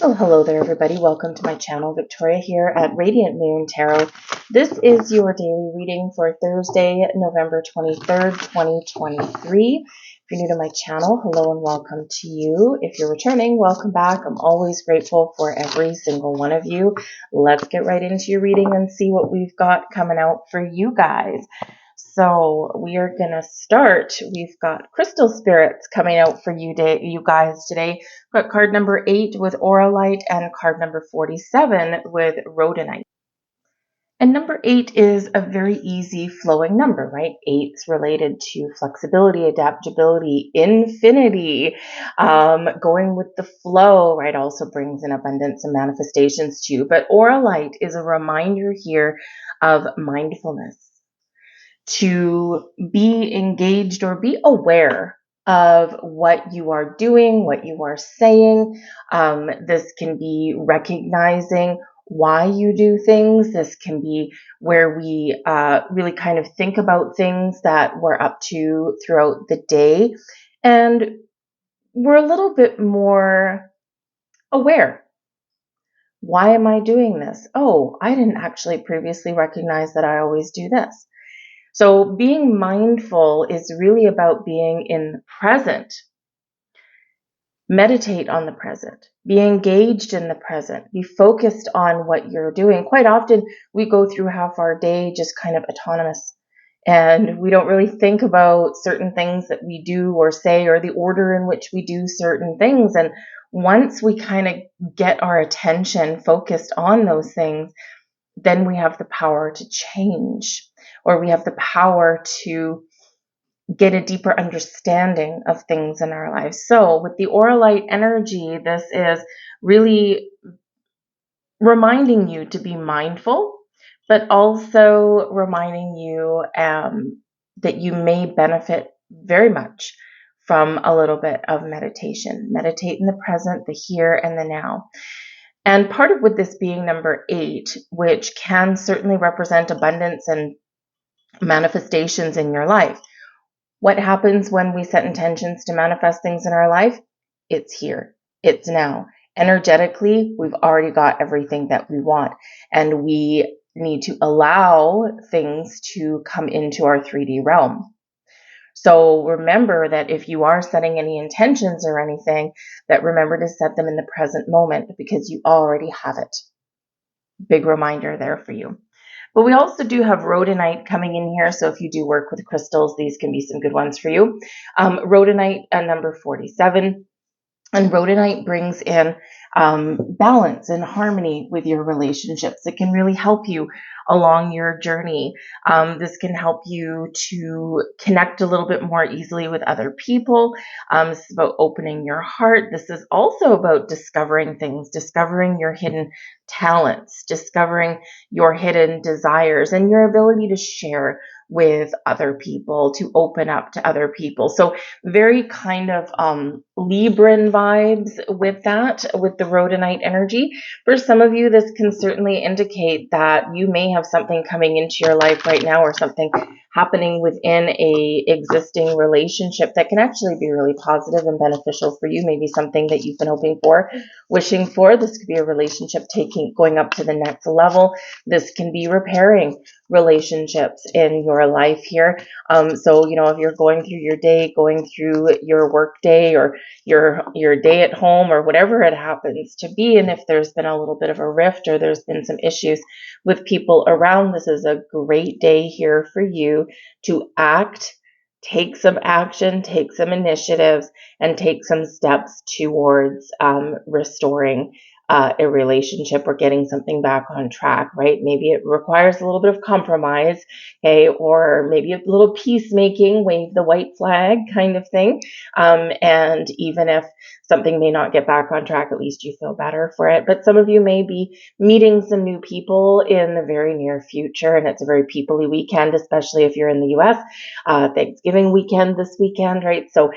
Oh, hello there, everybody. Welcome to my channel. Victoria here at Radiant Moon Tarot. This is your daily reading for Thursday, November 23rd, 2023. If you're new to my channel, hello and welcome to you. If you're returning, welcome back. I'm always grateful for every single one of you. Let's get right into your reading and see what we've got coming out for you guys. So we are going to start. We've got crystal spirits coming out for you guys today. We've got card number 8 with Auralite and card number 47 with Rhodonite. And number 8 is a very easy flowing number, right? 8's related to flexibility, adaptability, infinity, going with the flow, right? Also brings in abundance and manifestations too. But Auralite is a reminder here of mindfulness, to be engaged or be aware of what you are doing, what you are saying. This can be recognizing why you do things. This can be where we really kind of think about things that we're up to throughout the day. And we're a little bit more aware. Why am I doing this? Oh, I didn't actually previously recognize that I always do this. So being mindful is really about being in the present. Meditate on the present. Be engaged in the present. Be focused on what you're doing. Quite often we go through half our day just kind of autonomous, and we don't really think about certain things that we do or say, or the order in which we do certain things. And once we kind of get our attention focused on those things, then we have the power to change, or we have the power to get a deeper understanding of things in our lives. So with the Auralite energy, this is really reminding you to be mindful, but also reminding you that you may benefit very much from a little bit of meditation. Meditate in the present, the here and the now. And part of with this being number 8, which can certainly represent abundance and manifestations in your life. What happens when we set intentions to manifest things in our life? It's here. It's now. Energetically, we've already got everything that we want, and we need to allow things to come into our 3D realm. So remember that if you are setting any intentions or anything, that remember to set them in the present moment, because you already have it. Big reminder there for you. But we also do have Rhodonite coming in here. So if you do work with crystals, these can be some good ones for you. Rhodonite, number 47. And Rhodonite brings in balance and harmony with your relationships. It can really help you along your journey. This can help you to connect a little bit more easily with other people. This is about opening your heart. This is also about discovering things, discovering your hidden talents, discovering your hidden desires, and your ability to share with other people, to open up to other people. So very kind of Libran vibes with that, with the Rhodonite energy. For some of you, this can certainly indicate that you may have something coming into your life right now, or something happening within a existing relationship that can actually be really positive and beneficial for you. Maybe something that you've been hoping for, wishing for. This could be a relationship going up to the next level. This can be repairing relationships in your life here. So, if you're going through your day, going through your work day, or your day at home, or whatever it happens to be, and if there's been a little bit of a rift, or there's been some issues with people around, this is a great day here for you to act, take some action, take some initiatives, and take some steps towards restoring a relationship, or getting something back on track, right? Maybe it requires a little bit of compromise, okay, or maybe a little peacemaking, wave the white flag kind of thing. And even if something may not get back on track, at least you feel better for it. But some of you may be meeting some new people in the very near future, and it's a very people-y weekend, especially if you're in the US. Thanksgiving weekend this weekend, right? So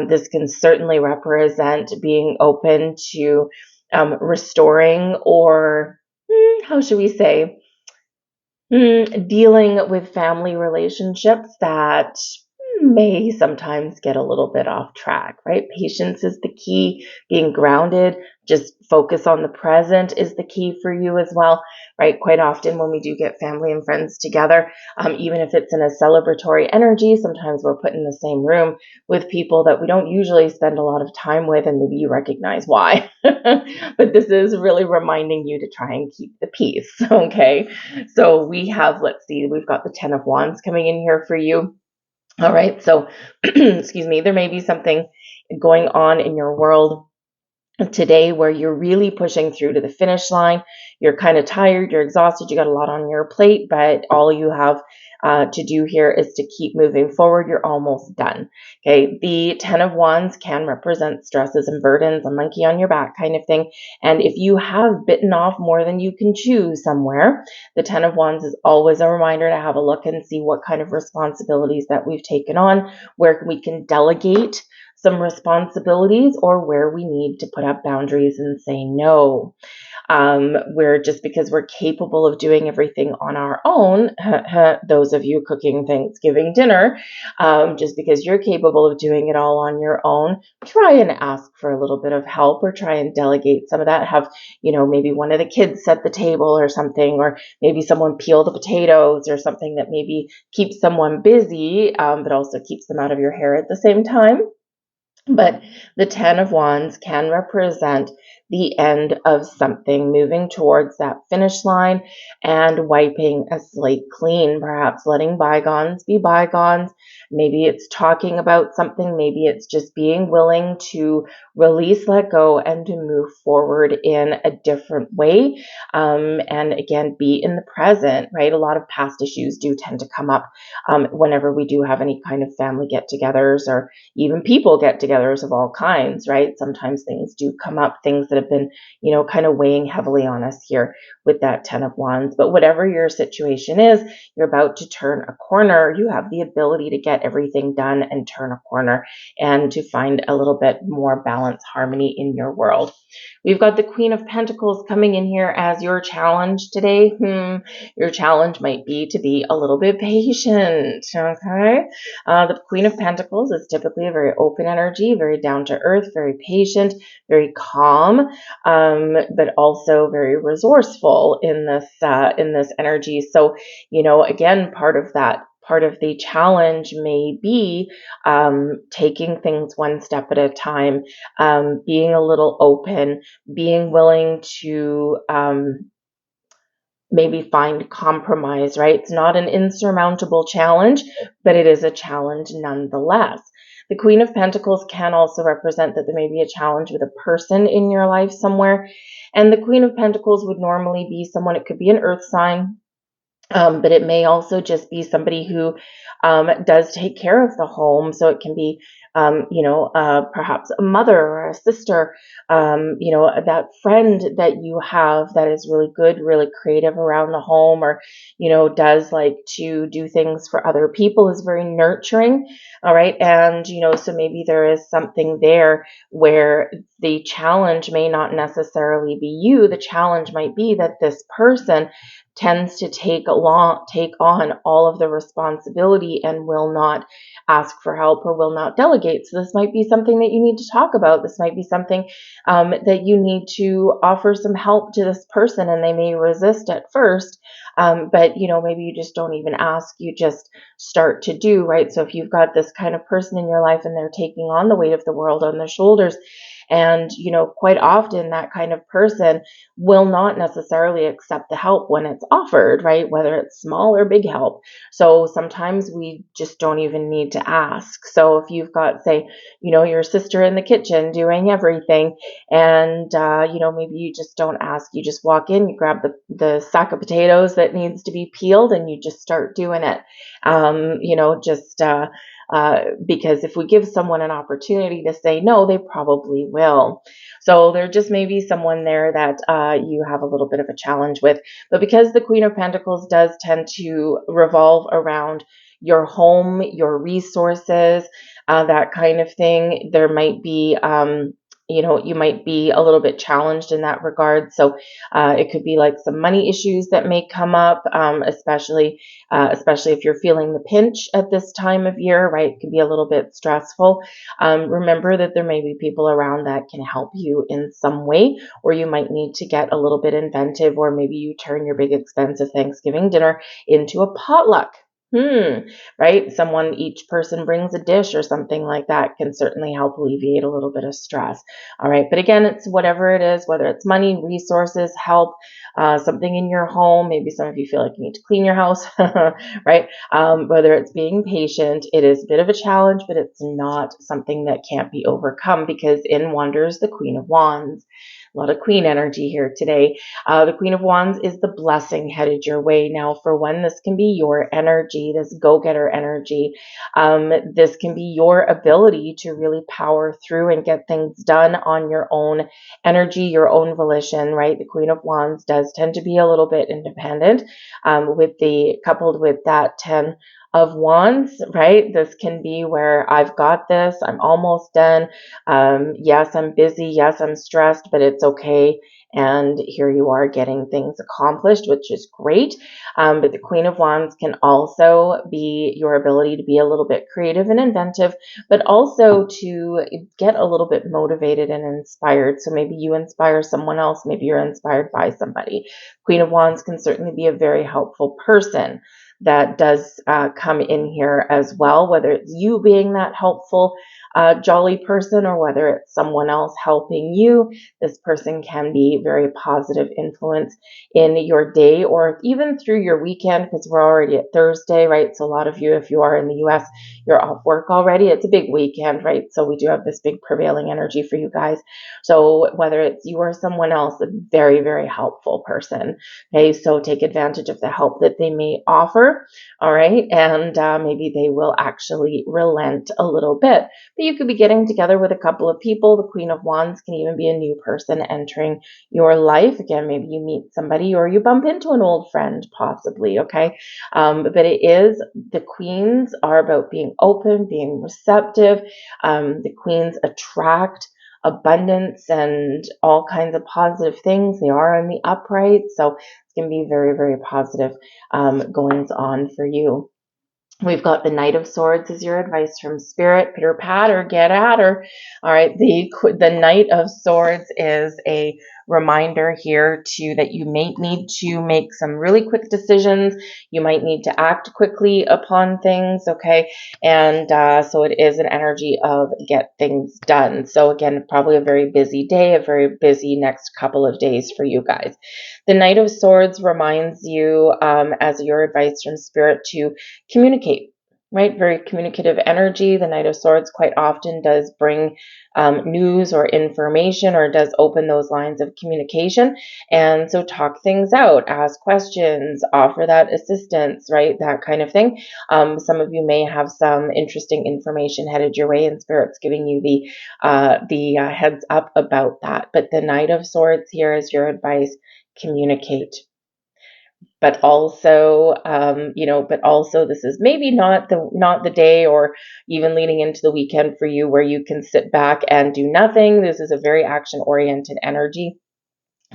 this can certainly represent being open to restoring, or how should we say, dealing with family relationships that may sometimes get a little bit off track, right? Patience is the key, being grounded, just focus on the present is the key for you as well, right? Quite often when we do get family and friends together, even if it's in a celebratory energy, sometimes we're put in the same room with people that we don't usually spend a lot of time with, and maybe you recognize why. But this is really reminding you to try and keep the peace, okay? So we have, let's see, we've got the 10 of Wands coming in here for you. All right, so excuse me, there may be something going on in your world today where you're really pushing through to the finish line. You're kind of tired, you're exhausted, you got a lot on your plate, but all you have to do here is to keep moving forward. You're almost done. Okay, the 10 of Wands can represent stresses and burdens, a monkey on your back kind of thing. And if you have bitten off more than you can chew somewhere, the 10 of Wands is always a reminder to have a look and see what kind of responsibilities that we've taken on, where we can delegate some responsibilities, or where we need to put up boundaries and say no. Where just because we're capable of doing everything on our own, those of you cooking Thanksgiving dinner, just because you're capable of doing it all on your own, try and ask for a little bit of help, or try and delegate some of that. Have, maybe one of the kids set the table or something, or maybe someone peel the potatoes or something that maybe keeps someone busy, but also keeps them out of your hair at the same time. But the 10 of Wands can represent the end of something, moving towards that finish line and wiping a slate clean, perhaps letting bygones be bygones. Maybe it's talking about something. Maybe it's just being willing to release, let go, and to move forward in a different way. And again, be in the present, right? A lot of past issues do tend to come up whenever we do have any kind of family get-togethers, or even people get-togethers of all kinds, right? Sometimes things do come up, things that have been, kind of weighing heavily on us here with that 10 of Wands. But whatever your situation is, you're about to turn a corner. You have the ability to get everything done and turn a corner, and to find a little bit more balance, harmony in your world. We've got the Queen of Pentacles coming in here as your challenge today. Your challenge might be to be a little bit patient, okay? The Queen of Pentacles is typically a very open energy, very down to earth, very patient, very calm, but also very resourceful in this energy. So, again, part of the challenge may be taking things one step at a time, being a little open, being willing to maybe find compromise, right? It's not an insurmountable challenge, but it is a challenge nonetheless. The Queen of Pentacles can also represent that there may be a challenge with a person in your life somewhere. And the Queen of Pentacles would normally be someone, it could be an earth sign, but it may also just be somebody who does take care of the home. So it can be, perhaps a mother or a sister, that friend that you have that is really good, really creative around the home, or, does like to do things for other people, is very nurturing. All right. And, so maybe there is something there where the challenge may not necessarily be you. The challenge might be that this person tends to take on all of the responsibility and will not ask for help, or will not delegate. So this might be something that you need to talk about. This might be something that you need to offer some help to this person, and they may resist at first. But maybe you just don't even ask, you just start to do, right? So if you've got this kind of person in your life and they're taking on the weight of the world on their shoulders, and, quite often that kind of person will not necessarily accept the help when it's offered, right? Whether it's small or big help. So sometimes we just don't even need to ask. So if you've got, say, your sister in the kitchen doing everything, and, maybe you just don't ask, you just walk in, you grab the sack of potatoes that needs to be peeled, and you just start doing it. Because if we give someone an opportunity to say no, they probably will. So there just may be someone there that you have a little bit of a challenge with. But because the Queen of Pentacles does tend to revolve around your home, your resources, that kind of thing, there might be you might be a little bit challenged in that regard. So it could be like some money issues that may come up, especially if you're feeling the pinch at this time of year, right? It can be a little bit stressful. Remember that there may be people around that can help you in some way, or you might need to get a little bit inventive, or maybe you turn your big expensive Thanksgiving dinner into a potluck. Right? Each person brings a dish or something like that can certainly help alleviate a little bit of stress. All right. But again, it's whatever it is, whether it's money, resources, help, something in your home. Maybe some of you feel like you need to clean your house, right? Whether it's being patient, it is a bit of a challenge, but it's not something that can't be overcome, because in wanders the Queen of Wands. A lot of queen energy here today. The Queen of Wands is the blessing headed your way. Now, for one, this can be your energy, this go-getter energy. This can be your ability to really power through and get things done on your own energy, your own volition, right? The Queen of Wands does tend to be a little bit independent, coupled with that 10 of Wands, right? This can be where I've got this, I'm almost done. Yes, I'm busy. Yes, I'm stressed, but it's okay. And here you are getting things accomplished, which is great. But the Queen of Wands can also be your ability to be a little bit creative and inventive, but also to get a little bit motivated and inspired. So maybe you inspire someone else. Maybe you're inspired by somebody. Queen of Wands can certainly be a very helpful person that does come in here as well, whether it's you being that helpful, jolly person, or whether it's someone else helping you. This person can be very positive influence in your day, or even through your weekend, because we're already at Thursday, right? So a lot of you, if you are in the US, you're off work already. It's a big weekend, right? So we do have this big prevailing energy for you guys. So whether it's you or someone else, a very, very helpful person. Okay, so take advantage of the help that they may offer. All right, and maybe they will actually relent a little bit. But you could be getting together with a couple of people. The Queen of Wands can even be a new person entering your life. Again, maybe you meet somebody or you bump into an old friend, possibly. Okay, but the queens are about being open, being receptive. The queens attract abundance and all kinds of positive things. They are in the upright, so it's going to be very, very positive goings on for you. We've got the Knight of Swords as your advice from Spirit. Pitter patter, get at her. All right, the Knight of Swords is a reminder here that you may need to make some really quick decisions. You might need to act quickly upon things, okay? And so it is an energy of get things done. So again, probably a very busy day, a very busy next couple of days for you guys. The Knight of Swords reminds you, as your advice from Spirit, to communicate, right? Very communicative energy. The Knight of Swords quite often does bring news or information, or does open those lines of communication. And so talk things out, ask questions, offer that assistance, right? That kind of thing. Some of you may have some interesting information headed your way, and Spirit's giving you the heads up about that. But the Knight of Swords here is your advice: communicate. But also, this is maybe not the day, or even leading into the weekend for you, where you can sit back and do nothing. This is a very action oriented energy.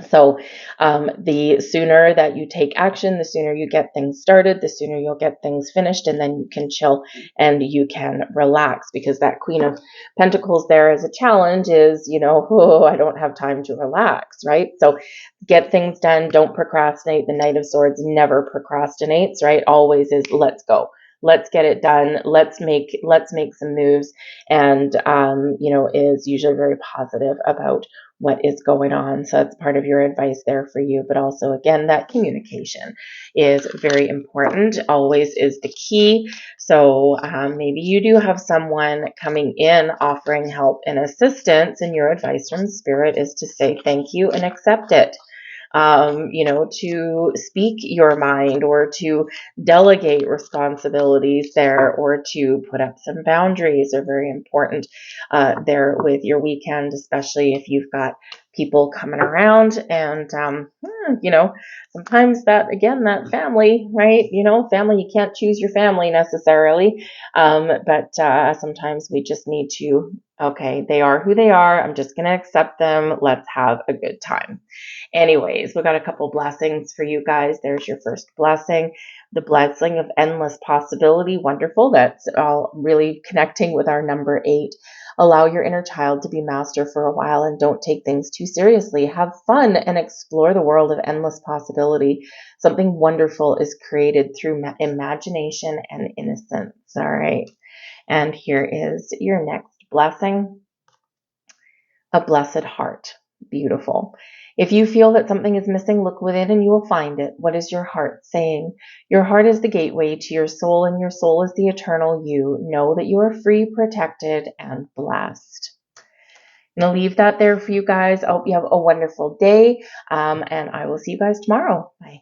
So the sooner that you take action, the sooner you get things started, the sooner you'll get things finished, and then you can chill and you can relax, because that Queen of Pentacles there as a challenge is, oh, I don't have time to relax, right? So get things done. Don't procrastinate. The Knight of Swords never procrastinates, right? Always is, let's go. Let's get it done. Let's make some moves, and is usually very positive about what is going on. So that's part of your advice there for you. But also, again, that communication is very important. Always is the key. So maybe you do have someone coming in offering help and assistance, and your advice from Spirit is to say thank you and accept it. To speak your mind, or to delegate responsibilities there, or to put up some boundaries are very important there with your weekend, especially if you've got people coming around. And, sometimes that family, right? Family, you can't choose your family necessarily. But sometimes we just need to Okay, they are who they are. I'm just going to accept them. Let's have a good time. Anyways, we got a couple blessings for you guys. There's your first blessing, the blessing of endless possibility. Wonderful. That's all really connecting with our number 8. Allow your inner child to be master for a while and don't take things too seriously. Have fun and explore the world of endless possibility. Something wonderful is created through imagination and innocence. All right. And here is your next blessing, a blessed heart. Beautiful. If you feel that something is missing, look within and you will find it. What is your heart saying? Your heart is the gateway to your soul, and your soul is the eternal you. Know that you are free, protected, and blessed. I'm going to leave that there for you guys. I hope you have a wonderful day, and I will see you guys tomorrow. Bye.